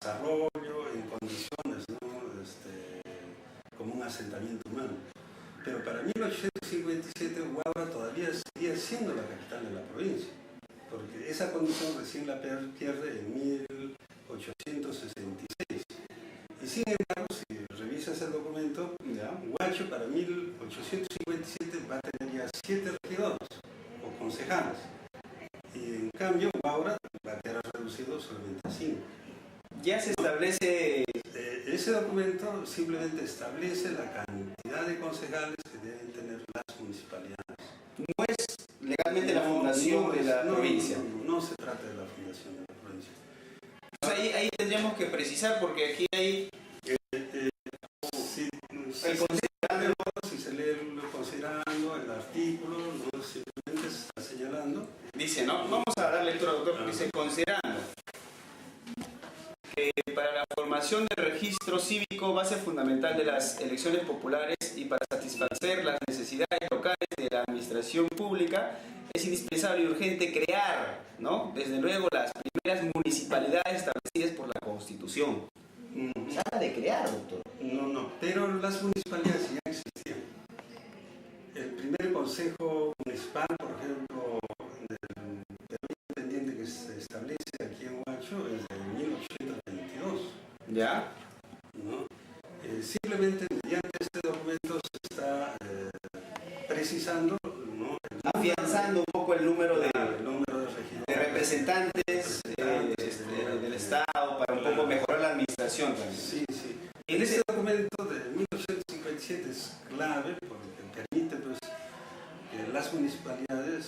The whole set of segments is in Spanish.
desarrollo en condiciones, ¿no? Como un asentamiento humano. Pero para 1857 Huaura todavía seguía siendo la capital de la provincia, porque esa condición recién la pierde en 1866. Y sin embargo, si revisas el documento, Huacho para 1857 va a tener ya 7 regidores o concejales. Y en cambio, Huaura va a quedar reducido solamente a 5. Ya se establece... Ese documento simplemente establece la cantidad de concejales que deben tener las municipalidades. No es legalmente la fundación de la provincia. No se trata de la fundación de la provincia. O sea, ahí tendríamos que precisar, porque aquí hay... Si se lee considerando el artículo, no simplemente se está señalando. Dice, ¿no? Vamos a dar lectura, doctor. Dice, considerando que para la formación del registro cívico, base fundamental de las elecciones populares y para satisfacer las necesidades locales de la administración pública, es indispensable y urgente crear, ¿no?, desde luego, las primeras municipalidades establecidas por la Constitución. Se habla de crear, doctor. No, pero las municipalidades ya existían. El primer consejo municipal, por ejemplo, del Perú Independiente que se establece aquí en Huacho es de 1822. ¿Ya? ¿No? Simplemente mediante este documento se está precisando, ¿no?, afianzando un poco el número de regidores, de representantes del Estado, para un poco mejorar la administración también. Sí. En este documento de 1857 es clave porque permite, pues, que las municipalidades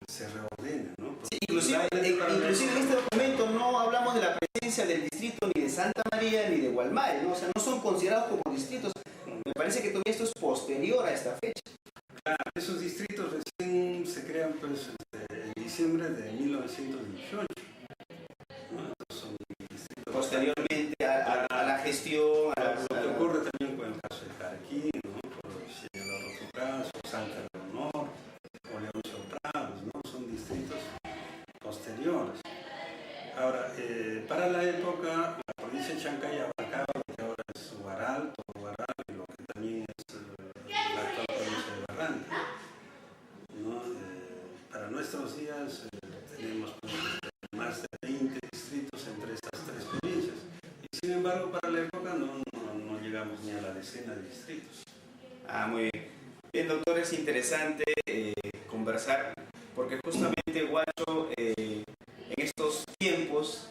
se reordenen, ¿no? Sí, inclusive en este documento no hablamos de la presencia del distrito ni de Santa María ni de Gualmayo, ¿no? O sea, no son considerados como distritos. Me parece que todavía esto es posterior a esta fecha. Claro, esos distritos recién se crean, pues, en diciembre de 1918. ¿No? Son distritos posteriormente a la gestión, lo que ocurre también con el caso de Jarquín, ¿no?, por señalar otro caso, Santa Leonor o Leoncio Prados, ¿no? Son distritos posteriores. Ahora, para la época, la provincia de Chancay abarcaba lo que ahora es Huaral, todo Huaral, y lo que también es la actual provincia de Barranca, ¿no? Para nuestros días tenemos, pues, más de 20 distritos entre estas 3 provincias. Y sin embargo, para la época no llegamos ni a la decena de distritos. Muy bien. Bien, doctor, es interesante conversar, porque justamente Huacho en estos tiempos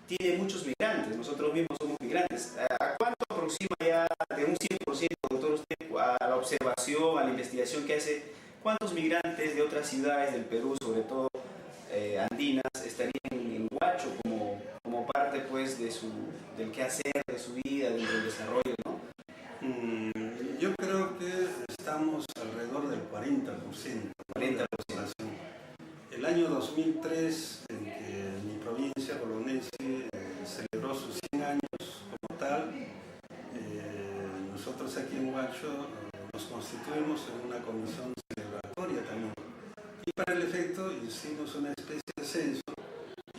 tiene muchos migrantes. Nosotros mismos somos migrantes. ¿A cuánto aproxima ya de un 100%, doctor, usted, a la observación, a la investigación que hace? ¿Cuántos migrantes de otras ciudades del Perú, sobre todo andinas, estarían en Huacho como parte, pues, del quehacer, de su vida, del desarrollo, ¿no? Yo creo que estamos alrededor del 40%. De la población. El año 2003, en que mi provincia bolognesi celebró sus 100 años como tal, nosotros aquí en Huacho nos constituimos en una comisión celebratoria también. Y para el efecto hicimos una especie de censo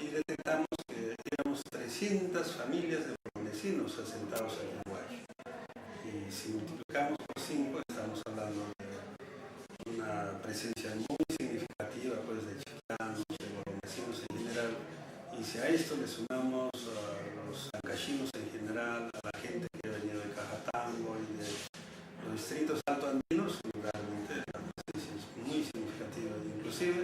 y detectamos que éramos 300 familias de bolognesinos asentados aquí en Huacho. Y si multiplicamos por 5, estamos hablando de una presencia muy significativa, pues, de chicanos, de bolognesinos en general. Y si a esto le sumamos a los ancachinos en general, a la gente que ha venido de Cajatango y de los distritos altoandinos, realmente la presencia es muy significativa. Inclusive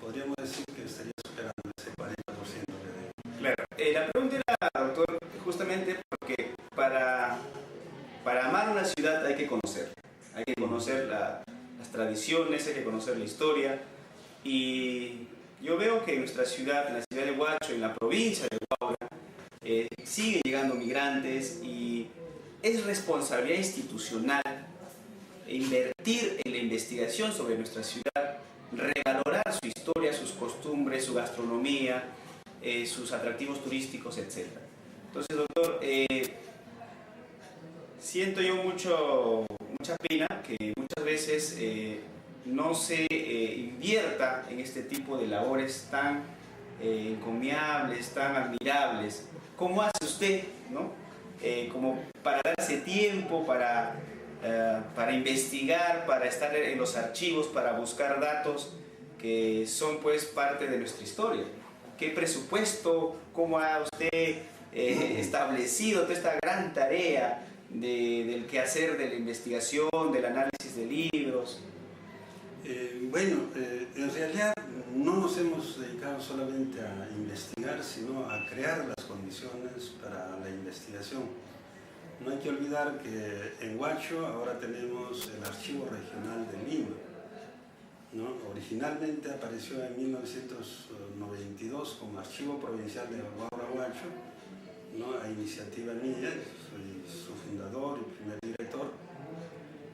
podríamos decir que estaría superando ese 40% de... Claro. La pregunta era, doctor, justamente porque para amar una ciudad hay que conocer las tradiciones, hay que conocer la historia. Y yo veo que en nuestra ciudad, en la ciudad de Huacho, en la provincia de Huaura, siguen llegando migrantes, y es responsabilidad institucional invertir en la investigación sobre nuestra ciudad, revalorar su historia, sus costumbres, su gastronomía, sus atractivos turísticos, etc. Entonces, doctor, siento yo mucha pena que muchas veces no se invierta en este tipo de labores tan encomiables, tan admirables. ¿Cómo hace usted, ¿no? Como para darse tiempo, para investigar, para estar en los archivos, para buscar datos que son pues parte de nuestra historia? ¿Qué presupuesto, cómo ha usted establecido toda esta gran tarea del quehacer de la investigación, del análisis de libros? En realidad no nos hemos dedicado solamente a investigar, sino a crear las condiciones para la investigación. No hay que olvidar que en Huacho ahora tenemos el Archivo Regional de Lima, ¿no? Originalmente apareció en 1992 como Archivo Provincial de Huaura Huacho, ¿no? A iniciativa mía, soy su fundador y primer director.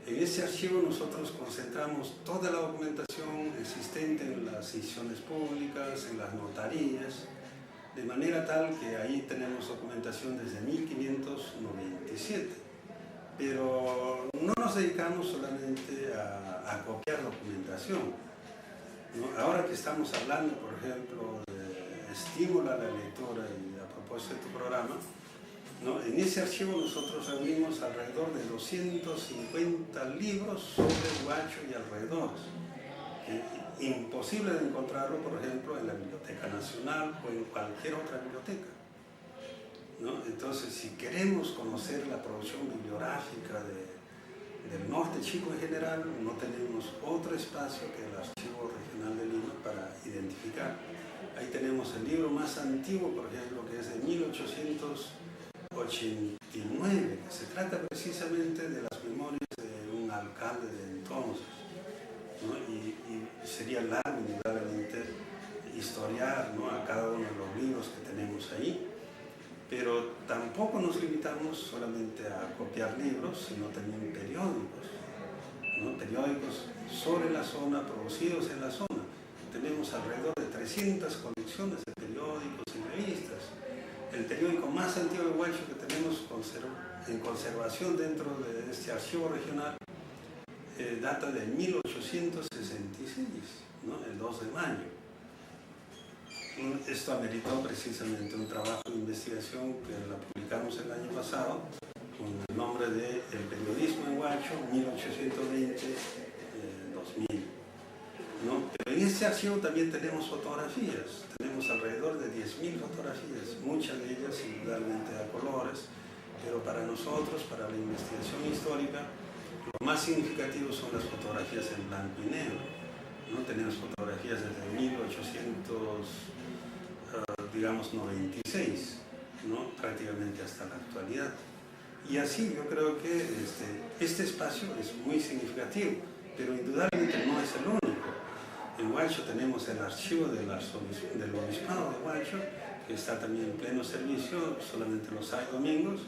En ese archivo nosotros concentramos toda la documentación existente en las instituciones públicas, en las notarías, de manera tal que ahí tenemos documentación desde 1597. Pero no nos dedicamos solamente a copiar documentación, ¿no? Ahora que estamos hablando, por ejemplo, de estímulo a la lectura y a propósito de tu programa, ¿no? En ese archivo nosotros reunimos alrededor de 250 libros sobre Huacho y alrededores. Imposible de encontrarlo, por ejemplo, en la Biblioteca Nacional o en cualquier otra biblioteca, ¿no? Entonces, si queremos conocer la producción bibliográfica del norte chico en general, no tenemos otro espacio que el Archivo Regional de Lima para identificar. Ahí tenemos el libro más antiguo, por ejemplo, que es de 1889, que se trata precisamente de las memorias de un alcalde de entonces, ¿no? Y sería largo, indudablemente, historiar, ¿no?, a cada uno de los libros que tenemos ahí, pero tampoco nos limitamos solamente a copiar libros, sino también periódicos, ¿no? Periódicos sobre la zona, producidos en la zona. Tenemos alrededor de 300 colecciones de periódicos y revistas. El periódico más antiguo de Huacho que tenemos en conservación dentro de este archivo regional data de 1866, ¿no? El 2 de mayo. Esto ameritó precisamente un trabajo de investigación que la publicamos el año pasado con el nombre de El periodismo en Huacho, 1820-2000. ¿No? Pero en este archivo también tenemos fotografías, tenemos alrededor de 10.000 fotografías, muchas de ellas indudablemente a colores, pero para nosotros, para la investigación histórica, lo más significativo son las fotografías en blanco y negro, ¿no? Tenemos fotografías desde 1896, ¿no?, prácticamente hasta la actualidad. Y así yo creo que este espacio es muy significativo, pero indudablemente no es el único. En Huacho tenemos el archivo del Obispado de Huacho, que está también en pleno servicio, solamente los sábados y domingos,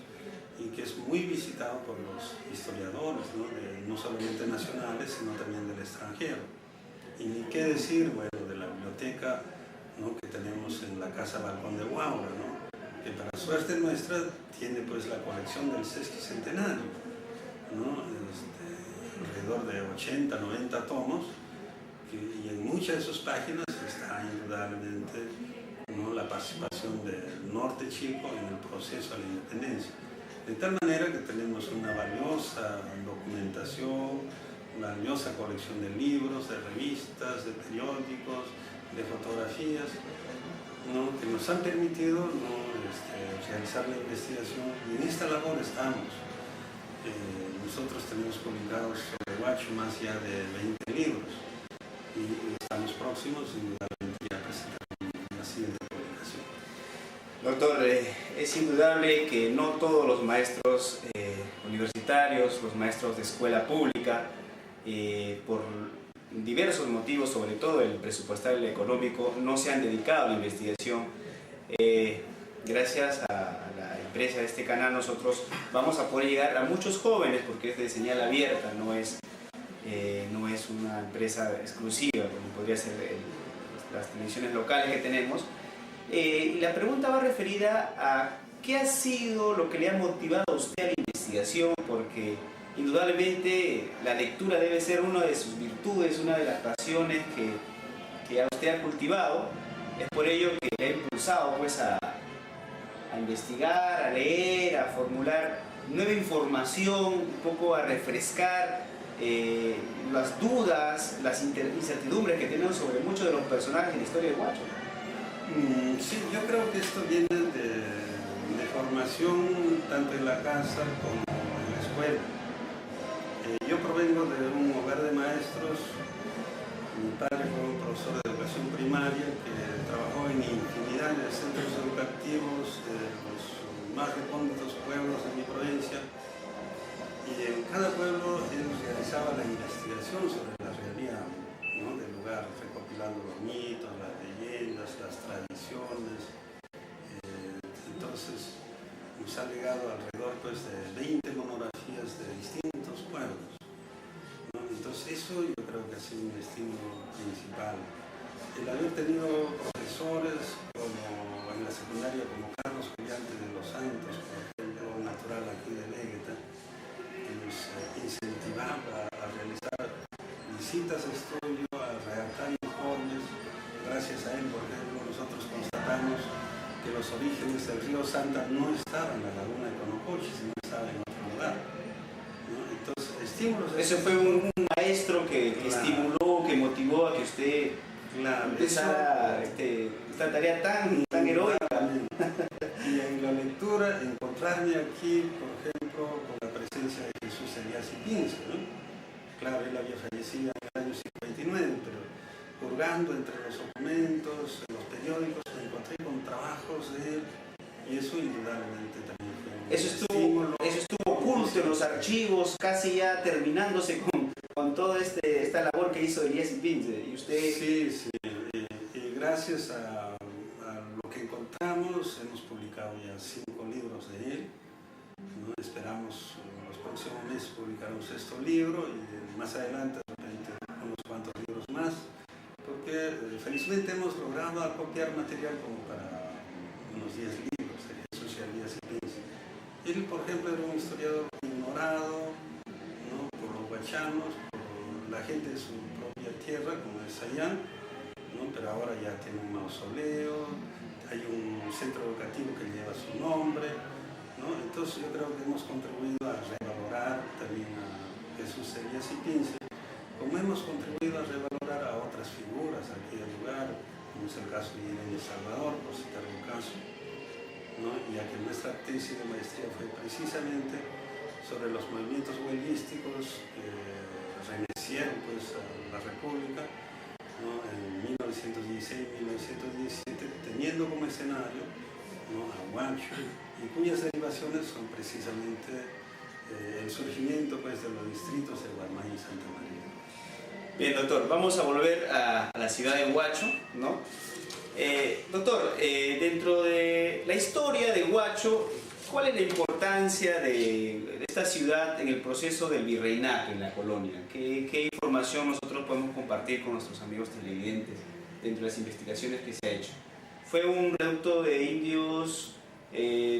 y que es muy visitado por los historiadores, ¿no?, no solamente nacionales, sino también del extranjero. Y ni qué decir, bueno, de la biblioteca, ¿no?, que tenemos en la Casa Balcón de Huaura, ¿no?, que para suerte nuestra tiene pues la colección del sesquicentenario, ¿no?, alrededor de 80, 90 tomos, y en muchas de sus páginas está indudablemente, ¿no?, la participación del norte chico en el proceso de la independencia. De tal manera que tenemos una valiosa documentación, una valiosa colección de libros, de revistas, de periódicos, de fotografías, ¿no?, que nos han permitido, ¿no?, realizar la investigación, y en esta labor estamos. Nosotros tenemos publicados sobre Huacho más ya de 20 libros y estamos próximos indudablemente a presentar la siguiente publicación. Doctor, es indudable que no todos los maestros universitarios, los maestros de escuela pública, por diversos motivos, sobre todo el presupuestal y el económico, no se han dedicado a la investigación. Gracias a la empresa de este canal nosotros vamos a poder llegar a muchos jóvenes, porque es de señal abierta, no es una empresa exclusiva como podría ser las televisiones locales que tenemos. Y la pregunta va referida a qué ha sido lo que le ha motivado a usted a la investigación, porque indudablemente la lectura debe ser una de sus virtudes, una de las pasiones que a usted ha cultivado, Es por ello que le ha impulsado pues a investigar, a leer, a formular nueva información, un poco a refrescar las dudas, las incertidumbres que tenemos sobre muchos de los personajes de la historia de Huacho. Sí, yo creo que esto viene de formación tanto en la casa como en la escuela. Yo provengo de un hogar de maestros. Mi padre fue un profesor de educación primaria que trabajó en infinidad de centros educativos de los más recónditos pueblos de mi provincia, y en cada pueblo él realizaba la investigación sobre la realidad, ¿no?, del lugar, recopilando los mitos, las leyendas, las tradiciones. Entonces nos ha legado alrededor pues, de 20 monografías de distintos pueblos, ¿no? Entonces eso yo creo que ha sido un estímulo principal. El haber tenido profesores como en la secundaria como Carlos Collante de los Santos, por ejemplo, natural aquí de Vegeta, que nos incentivaba a realizar visitas de estudio, a redactar informes. Gracias a él, por ejemplo, nosotros constatamos que los orígenes del río Santa no estaban en la laguna de Conocoche, sino estaban en otro lugar, ¿no? Entonces, estímulos... Eso fue un maestro que estimuló, que motivó a que usted empezara esta tarea tan heroica. Y en la lectura, encontrarme aquí, por ejemplo, con la presencia de Jesús Elías y Pince, ¿no? Claro, él había fallecido en el año 59, pero hurgando entre los documentos, en los periódicos, me encontré con trabajos de él, y eso indudablemente también fue un estímulo. Eso estuvo oculto en los archivos, casi ya terminándose con toda esta labor que hizo Elías y Pince. Y usted... Sí, y gracias a lo que encontramos, hemos publicado ya 5 libros de él, ¿no? Esperamos en los próximos meses publicar un 6º libro, y más adelante de repente unos cuantos libros más, porque felizmente hemos logrado acopiar material como para unos 10 libros de Jesús Elías y Pince. Él, por ejemplo, era un historiador ignorado, ¿no?, por los huachanos, por la gente de su propia tierra, como es Sayán, ¿no? Pero ahora ya tiene un mausoleo, hay un centro educativo que lleva su nombre, ¿no? Entonces yo creo que hemos contribuido a revalorar también a Jesús Elías y Pince, como hemos contribuido a revalorar a otras figuras aquí del lugar, como es el caso de Irene Salvador, por citar un caso, ¿no? Ya que nuestra tesis de maestría fue precisamente sobre los movimientos huelguísticos que renacieron pues, a la República, ¿no?, en 1916-1917, teniendo como escenario, ¿no?, a Huacho, y cuyas derivaciones son precisamente el surgimiento pues, de los distritos de Guarmay y Santa María. Bien, doctor, vamos a volver a la ciudad de Huacho, ¿no? Doctor, dentro de la historia de Huacho, ¿cuál es la importancia de esta ciudad en el proceso del virreinato en la colonia? ¿Qué información nosotros podemos compartir con nuestros amigos televidentes dentro de las investigaciones que se ha hecho? Fue un reducto de indios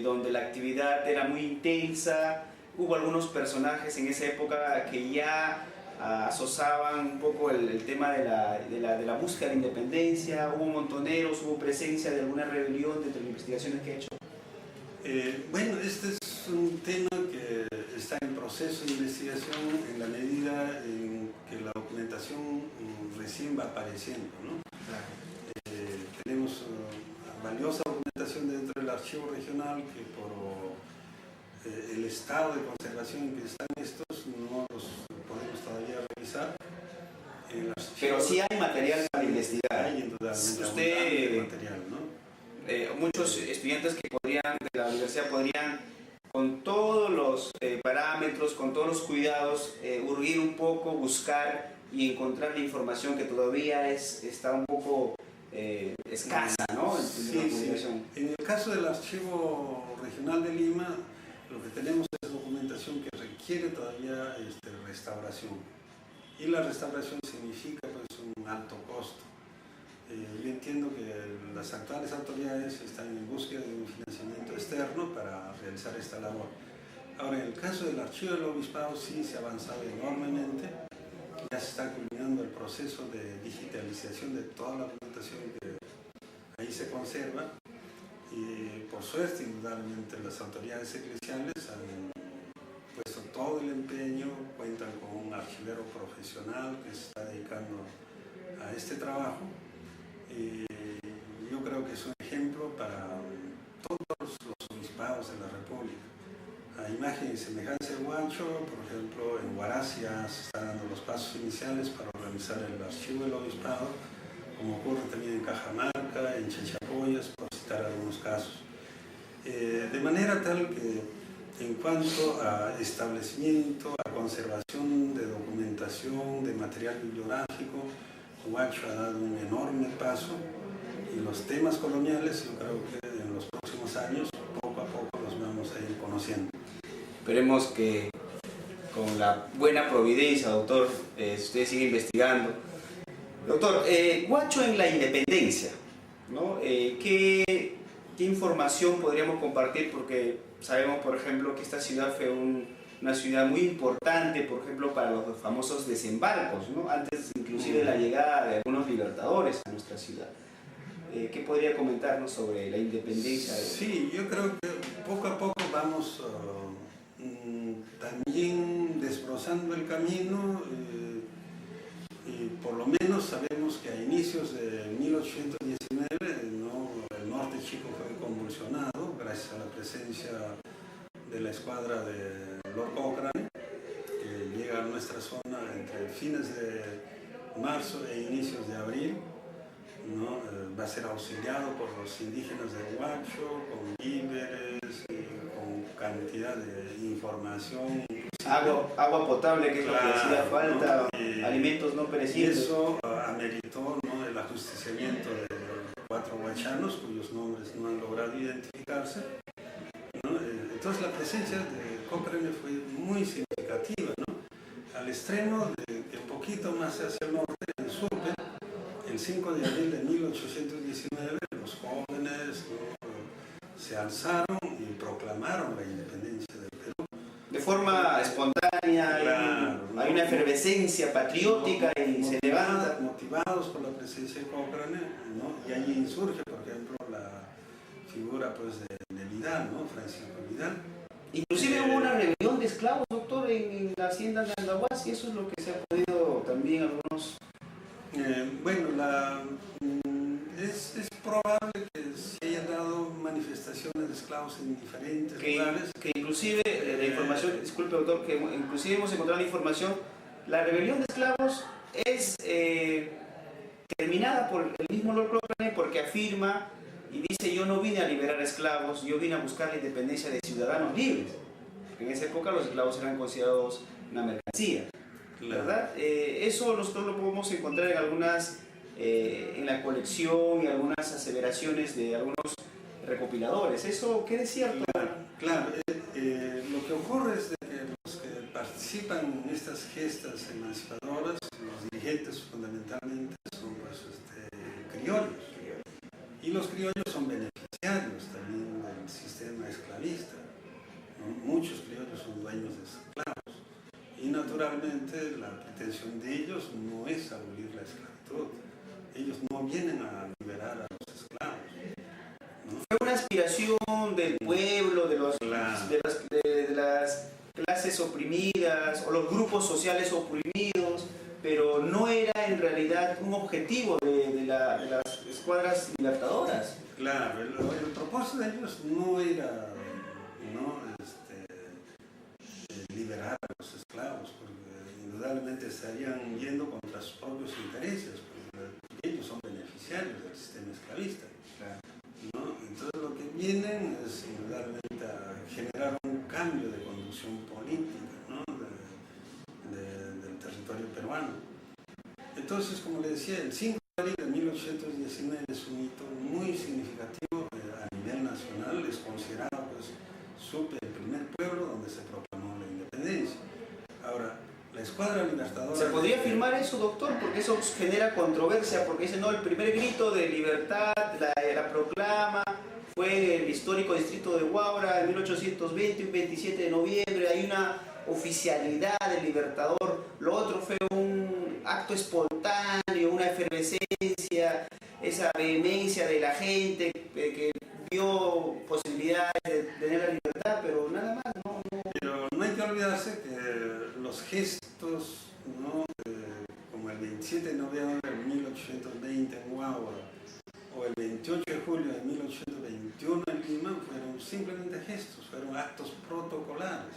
donde la actividad era muy intensa, hubo algunos personajes en esa época que ya asosaban un poco el tema de la búsqueda de independencia, hubo montoneros, hubo presencia de alguna rebelión dentro de las investigaciones que ha hecho. Bueno, este es un tema que está en proceso de investigación en la medida en que la documentación recién va apareciendo, ¿no? Tenemos valiosa documentación dentro del archivo regional que por el estado de conservación en que están estos no los podemos todavía revisar. Pero sí hay material para investigar. Hay indudablemente usted, material, ¿no? Muchos estudiantes que podrían, de la universidad podrían, con todos los parámetros, con todos los cuidados, hurguir un poco, buscar y encontrar la información que todavía está un poco escasa, ¿no? Sí. En el caso del Archivo Regional de Lima, lo que tenemos es documentación que requiere todavía restauración. Y la restauración significa pues, un alto costo. Yo entiendo que las actuales autoridades están en búsqueda de un financiamiento externo para realizar esta labor. Ahora, en el caso del Archivo del Obispado sí se ha avanzado enormemente. Ya se está culminando el proceso de digitalización de toda la documentación que ahí se conserva. Y por suerte, indudablemente, las autoridades eclesiales han puesto todo el empeño, cuentan con un archivero profesional que se está dedicando a este trabajo. Y yo creo que es un ejemplo para todos los obispados de la República. A imagen y semejanza de Huacho, por ejemplo, en Huaraz ya se están dando los pasos iniciales para organizar el archivo del obispado, como ocurre también en Cajamarca, en Chachapoyas, por citar algunos casos. De manera tal que en cuanto a establecimiento, a conservación de documentación, de material bibliográfico, Huacho ha dado un enorme paso y los temas coloniales yo creo que en los próximos años poco a poco los vamos a ir conociendo. Esperemos que con la buena providencia, doctor, usted sigue investigando. Doctor, Huacho en la independencia, ¿no? ¿Qué información podríamos compartir? Porque sabemos, por ejemplo, que esta ciudad fue una ciudad muy importante, por ejemplo, para los famosos desembarcos, ¿no? Antes inclusive de la llegada de algunos libertadores a nuestra ciudad. ¿Qué podría comentarnos sobre la independencia? Sí, yo creo que poco a poco vamos también desbrozando el camino y por lo menos sabemos que a inicios de 1819 el norte chico fue convulsionado gracias a la presencia de la escuadra de Lord Cochrane, que llega a nuestra zona entre fines de marzo e inicios de abril, ¿no? Va a ser auxiliado por los indígenas de Huacho, con víveres, con cantidad de información. Agua potable, que es lo que hacía falta, ¿no? Alimentos no perecibles. Y eso ameritó, ¿no?, el ajusticiamiento de 4 huachanos cuyos nombres no han logrado identificarse, ¿no? Entonces la presencia de Cochrane fue muy significativa, ¿no? Al extremo de que un poquito más hacia el norte, en Supe, el 5 de abril de 1819, los jóvenes, ¿no?, se alzaron y proclamaron la independencia del Perú. De forma espontánea, Claro, hay una efervescencia patriótica y se levanta. Motivados por la presencia de Cochrane, ¿no? Y ahí insurge, por ejemplo, la figura pues, de Vidal, ¿no? Francisco Vidal. Inclusive hubo una rebelión de esclavos, doctor, en la hacienda de Andahuasi, y eso es lo que se ha podido también algunos... Bueno, es probable que se hayan dado manifestaciones de esclavos en diferentes lugares. Que inclusive, la información, disculpe doctor, que inclusive hemos encontrado la información, la rebelión de esclavos es terminada por el mismo Lord Cochrane porque afirma y dice: yo no vine a liberar esclavos, yo vine a buscar la independencia de ciudadanos libres. Porque en esa época los esclavos eran considerados una mercancía, ¿verdad? Eso nosotros lo podemos encontrar en algunas, en la colección y algunas aseveraciones de algunos recopiladores. ¿Eso qué es cierto? Claro. Lo que ocurre es de que los que participan en estas gestas emancipadoras, los dirigentes fundamentalmente son pues, criollos. Y los criollos son beneficiarios también del sistema esclavista, ¿no? Muchos criollos son dueños de esclavos. Y naturalmente la pretensión de ellos no es abolir la esclavitud. Ellos no vienen a liberar a los esclavos, ¿no? Fue una aspiración del pueblo, de las clases oprimidas o los grupos sociales oprimidos, pero no era en realidad un objetivo de las escuadras libertadoras. Claro, el propósito de ellos no era, ¿no?, liberar a los esclavos, porque indudablemente estarían yendo contra sus propios intereses, porque ellos son beneficiarios del sistema esclavista, ¿no? Entonces lo que vienen es indudablemente a generar un cambio de conducción política, ¿no?, del territorio peruano. Entonces, como le decía, el 5 de abril de 1819 es un hito muy significativo a nivel nacional. Es considerado pues, Supe el primer pueblo donde se proclamó la independencia. Ahora, la escuadra libertadora... ¿Se podría afirmar eso, doctor? Porque eso genera controversia, porque dice, no, el primer grito de libertad, la proclama, fue el histórico distrito de Huaura en 1820, un 27 de noviembre, hay una oficialidad del libertador, lo otro fue un acto espontáneo, una efervescencia. esa vehemencia de la gente que vio posibilidades de tener la libertad, pero nada más, ¿no? Pero no hay que olvidarse que los gestos, ¿no? Como el 27 de noviembre de 1820 en Huaura o el 28 de julio de 1821 en Lima fueron simplemente gestos, fueron actos protocolares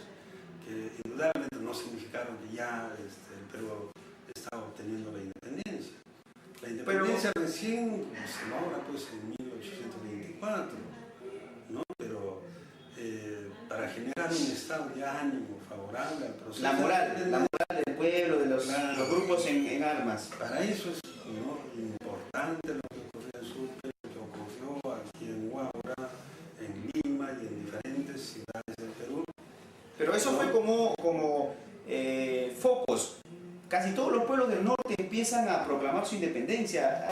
que indudablemente no significaron que ya el Perú estaba obteniendo la independencia. La independencia recién se logra pues en 1824, ¿no? Pero para generar un estado de ánimo favorable al proceso. La moral del pueblo, de los grupos en armas. Para eso es, ¿no?, importante lo que ocurrió en Sucre, lo que ocurrió aquí en Huaura, en Lima y en diferentes ciudades del Perú. Pero eso fue como focos. Casi todos los pueblos del norte empiezan a proclamar su independencia.